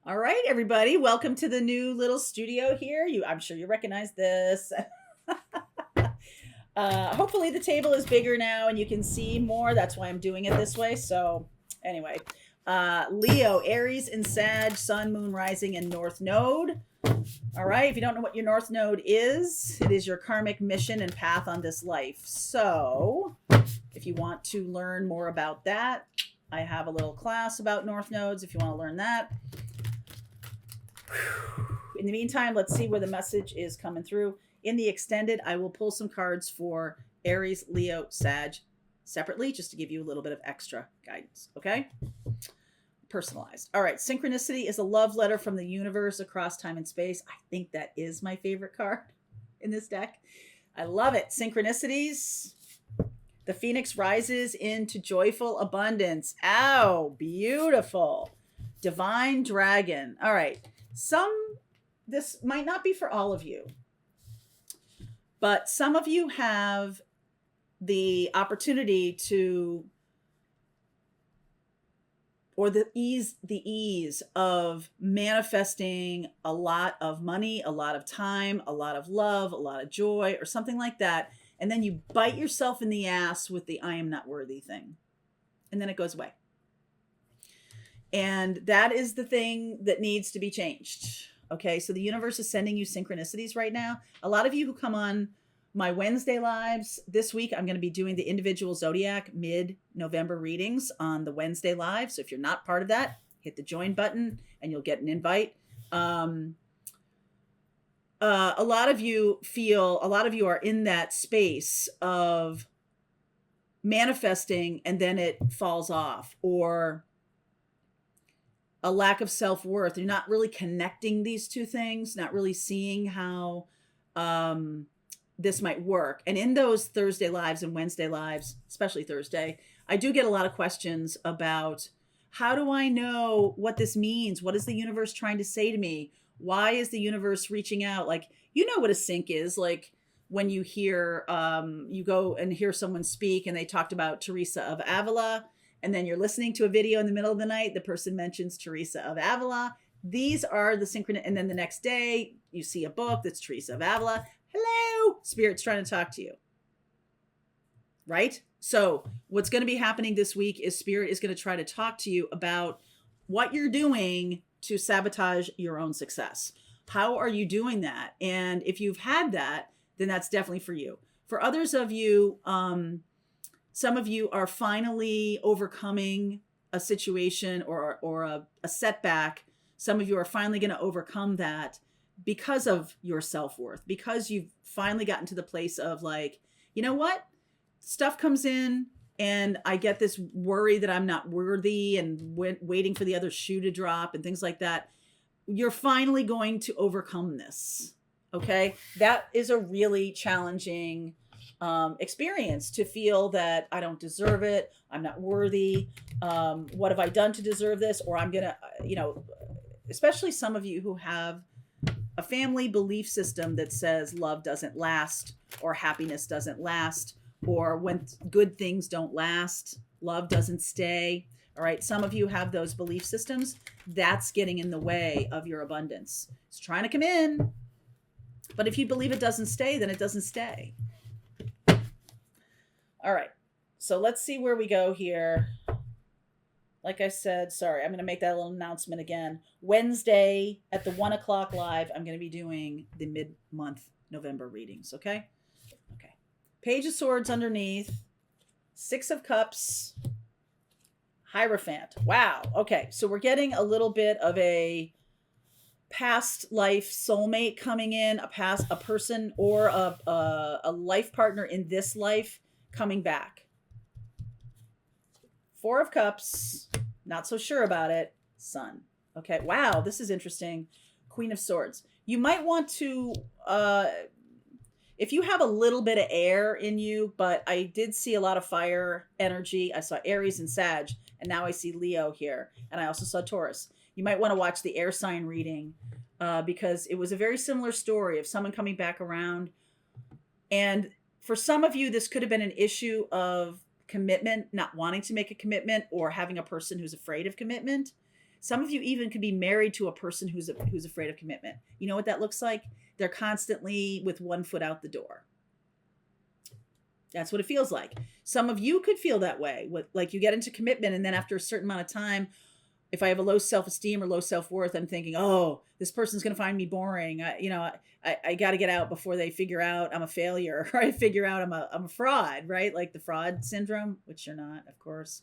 All right, everybody, welcome to the new little studio here. I'm sure you recognize this. Hopefully the table is bigger now and you can see more. That's why I'm doing it this way. So anyway, Leo, Aries and Sag, Sun, Moon, Rising, and North Node. All right, if you don't know what your North Node is, it is your karmic mission and path on this life. So if you want to learn more about that, I have a little class about North Nodes if you want to learn that. In the meantime, let's see where the message is coming through. In the extended, I will pull some cards for Aries, Leo, Sag separately, just to give you a little bit of extra guidance, okay? Personalized. All right, synchronicity is a love letter from the universe across time and space. I think that is my favorite card in this deck. I love it. Synchronicities. The phoenix rises into joyful abundance. Ow, beautiful. Divine dragon. All right. This might not be for all of you, but some of you have the opportunity to, or the ease of manifesting a lot of money, a lot of time, a lot of love, a lot of joy, or something like that. And then you bite yourself in the ass with the I am not worthy thing. And then it goes away. And that is the thing that needs to be changed. Okay, so the universe is sending you synchronicities right now. A lot of you who come on my Wednesday lives this week, I'm going to be doing the individual zodiac mid-November readings on the Wednesday live. So if you're not part of that, hit the join button and you'll get an invite. A lot of you are in that space of manifesting and then it falls off, or a lack of self-worth. You're not really connecting these two things, not really seeing how this might work. And in those Thursday lives and Wednesday lives, especially Thursday, I do get a lot of questions about, how do I know what this means? What is the universe trying to say to me? Why is the universe reaching out? Like, you know what a sync is. Like when you hear, you go and hear someone speak and they talked about Teresa of Avila, and then you're listening to a video in the middle of the night, the person mentions Teresa of Avila. These are the synchron. And then the next day you see a book that's Teresa of Avila. Hello, Spirit's trying to talk to you. Right? So what's going to be happening this week is Spirit is going to try to talk to you about what you're doing to sabotage your own success. How are you doing that? And if you've had that, then that's definitely for you. For others of you, some of you are finally overcoming a situation or a setback. Some of you are finally going to overcome that because of your self-worth, because you've finally gotten to the place of like, you know what? Stuff comes in and I get this worry that I'm not worthy and waiting for the other shoe to drop and things like that. You're finally going to overcome this. Okay. That is a really challenging experience, to feel that I don't deserve it. I'm not worthy. What have I done to deserve this? Or I'm going to, especially some of you who have a family belief system that says love doesn't last, or happiness doesn't last, or when good things don't last, love doesn't stay. All right. Some of you have those belief systems. That's getting in the way of your abundance. It's trying to come in. But if you believe it doesn't stay, then it doesn't stay. All right, so let's see where we go here. Like I said, sorry, I'm going to make that little announcement again. Wednesday at the 1 o'clock live, I'm going to be doing the mid-month November readings, okay? Okay. Page of Swords underneath, 6 of Cups, Hierophant. Wow, okay, so we're getting a little bit of a past life soulmate coming in, a person or a life partner in this life coming back. 4 of Cups, not so sure about it. Sun. Okay, wow, this is interesting. Queen of Swords. You might want to, if you have a little bit of air in you, but I did see a lot of fire energy. I saw Aries and Sag, and now I see Leo here. And I also saw Taurus. You might want to watch the air sign reading because it was a very similar story of someone coming back around. And for some of you, this could have been an issue of commitment, not wanting to make a commitment, or having a person who's afraid of commitment. Some of you even could be married to a person who's afraid of commitment. You know what that looks like? They're constantly with one foot out the door. That's what it feels like. Some of you could feel that way. Like you get into commitment, and then after a certain amount of time, if I have a low self-esteem or low self-worth, I'm thinking, oh, this person's going to find me boring. I got to get out before they figure out I'm a failure, or I figure out I'm a fraud, right? Like the fraud syndrome, which you're not, of course.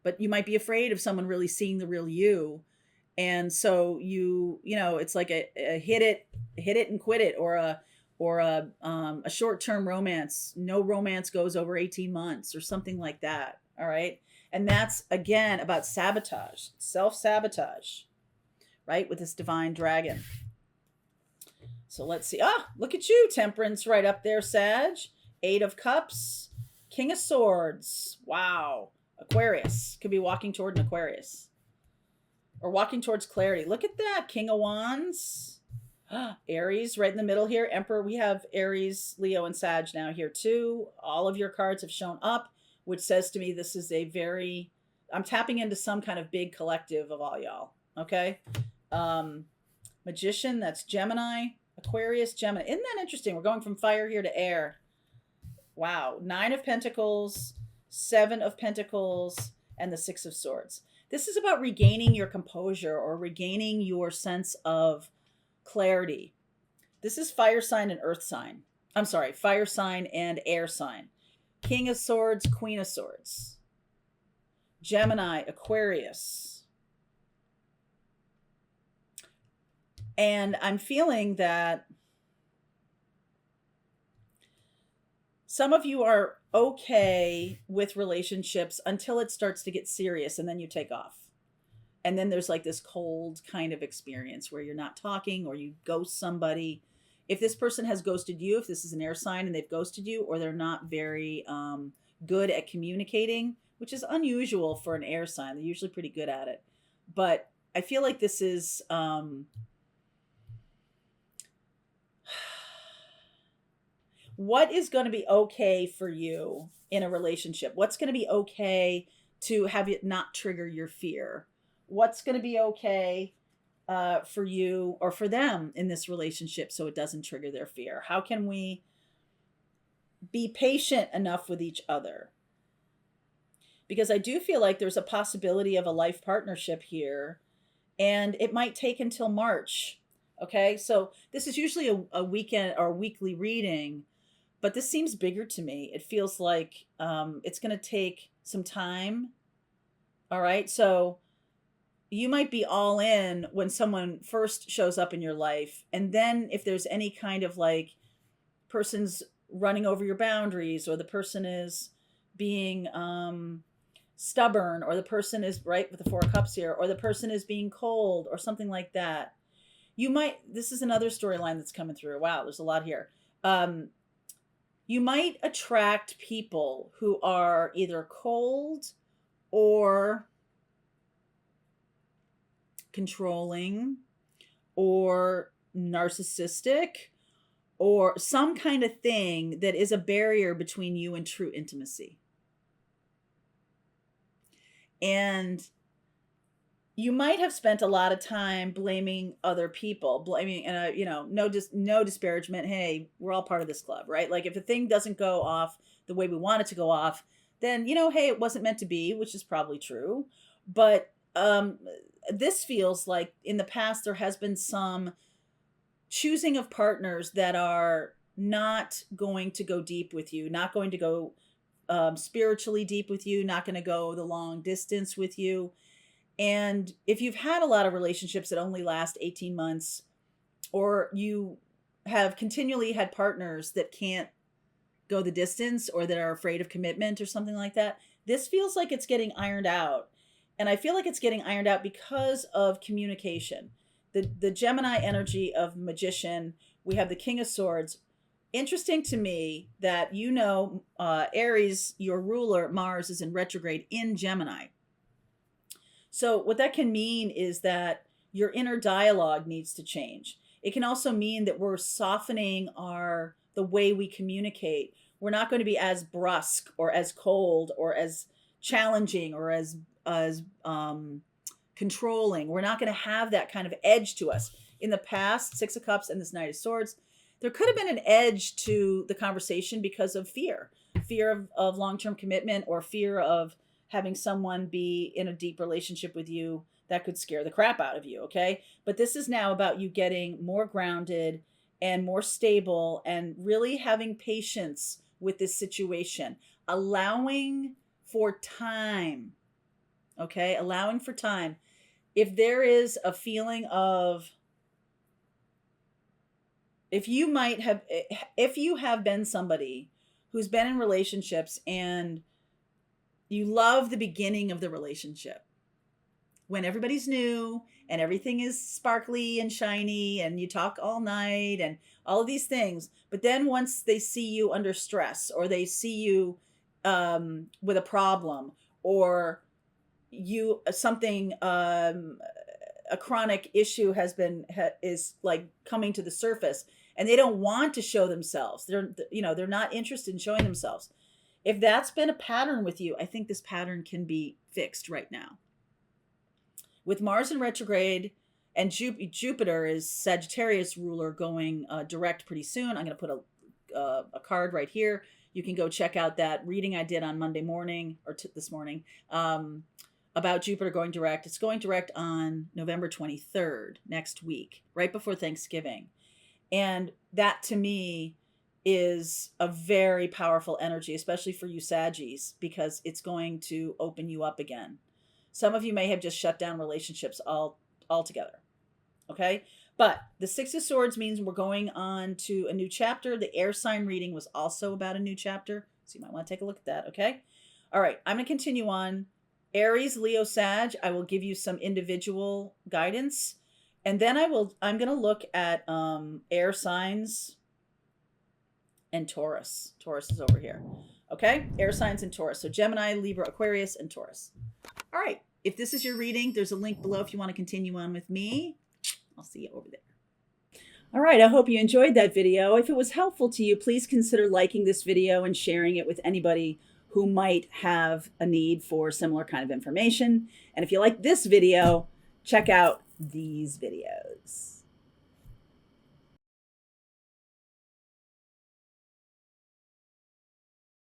But you might be afraid of someone really seeing the real you. And so it's like a hit it and quit it, or a short-term romance. No romance goes over 18 months or something like that. All right. And that's, again, about sabotage, self-sabotage, right? With this divine dragon. So let's see. Look at you, Temperance, right up there, Sag. 8 of Cups, King of Swords. Wow. Aquarius. Could be walking toward an Aquarius. Or walking towards clarity. Look at that. King of Wands. Aries right in the middle here. Emperor. We have Aries, Leo, and Sag now here too. All of your cards have shown up, which says to me this is I'm tapping into some kind of big collective of all y'all. Okay. Magician, that's Gemini, Aquarius, Gemini. Isn't that interesting? We're going from fire here to air. Wow. 9 of Pentacles, 7 of Pentacles, and the 6 of Swords. This is about regaining your composure or regaining your sense of clarity. This is fire sign and earth sign. I'm sorry, fire sign and air sign. King of Swords, Queen of Swords. Gemini, Aquarius. And I'm feeling that some of you are okay with relationships until it starts to get serious, and then you take off. And then there's like this cold kind of experience where you're not talking, or you ghost somebody. If this person has ghosted you, if this is an air sign and they've ghosted you, or they're not very good at communicating, which is unusual for an air sign. They're usually pretty good at it. But I feel like this is what is going to be okay for you in a relationship? What's going to be okay to have it not trigger your fear? What's going to be okay for you or for them in this relationship so it doesn't trigger their fear? How can we be patient enough with each other? Because I do feel like there's a possibility of a life partnership here, and it might take until March. Okay, so this is usually a weekend or weekly reading, but this seems bigger to me. It feels like it's going to take some time. All right, so you might be all in when someone first shows up in your life. And then if there's any kind of like person's running over your boundaries, or the person is being stubborn, or the person is right with the 4 of Cups here, or the person is being cold or something like that, this is another storyline that's coming through. Wow, there's a lot here. You might attract people who are either cold or controlling or narcissistic, or some kind of thing that is a barrier between you and true intimacy. And you might have spent a lot of time blaming other people, no disparagement. Hey, we're all part of this club, right? Like if a thing doesn't go off the way we want it to go off, then, hey, it wasn't meant to be, which is probably true. But this feels like in the past there has been some choosing of partners that are not going to go deep with you, not going to go spiritually deep with you, not going to go the long distance with you. And if you've had a lot of relationships that only last 18 months, or you have continually had partners that can't go the distance, or that are afraid of commitment or something like that, this feels like it's getting ironed out. And I feel like it's getting ironed out because of communication. The Gemini energy of Magician, we have the King of Swords. Interesting to me that, Aries, your ruler, Mars, is in retrograde in Gemini. So what that can mean is that your inner dialogue needs to change. It can also mean that we're softening the way we communicate. We're not going to be as brusque or as cold or as challenging or as as controlling. We're not going to have that kind of edge to us. In the past, Six of Cups and this Knight of Swords, there could have been an edge to the conversation because of fear of long-term commitment, or fear of having someone be in a deep relationship with you that could scare the crap out of you. Okay. But this is now about you getting more grounded and more stable and really having patience with this situation, allowing for time. Okay. Allowing for time. If there is a feeling of, if you have been somebody who's been in relationships and you love the beginning of the relationship when everybody's new and everything is sparkly and shiny and you talk all night and all of these things, but then once they see you under stress, or they see you with a problem, or a chronic issue is like coming to the surface, and they don't want to show themselves. They're not interested in showing themselves. If that's been a pattern with you, I think this pattern can be fixed right now. With Mars in retrograde and Jupiter is Sagittarius ruler going direct pretty soon. I'm going to put a card right here. You can go check out that reading I did on Monday morning, or this morning, about Jupiter going direct. It's going direct on November 23rd, next week, right before Thanksgiving. And that to me is a very powerful energy, especially for you Saggies, because it's going to open you up again. Some of you may have just shut down relationships altogether. Okay. But the Six of Swords means we're going on to a new chapter. The air sign reading was also about a new chapter, so you might want to take a look at that. Okay. All right. I'm going to continue on. Aries, Leo, Sag, I will give you some individual guidance. And then I'm going to look at air signs and Taurus. Taurus is over here. Okay. Air signs and Taurus. So Gemini, Libra, Aquarius, and Taurus. All right. If this is your reading, there's a link below if you want to continue on with me. I'll see you over there. All right. I hope you enjoyed that video. If it was helpful to you, please consider liking this video and sharing it with anybody who might have a need for similar kind of information. And if you like this video, check out these videos.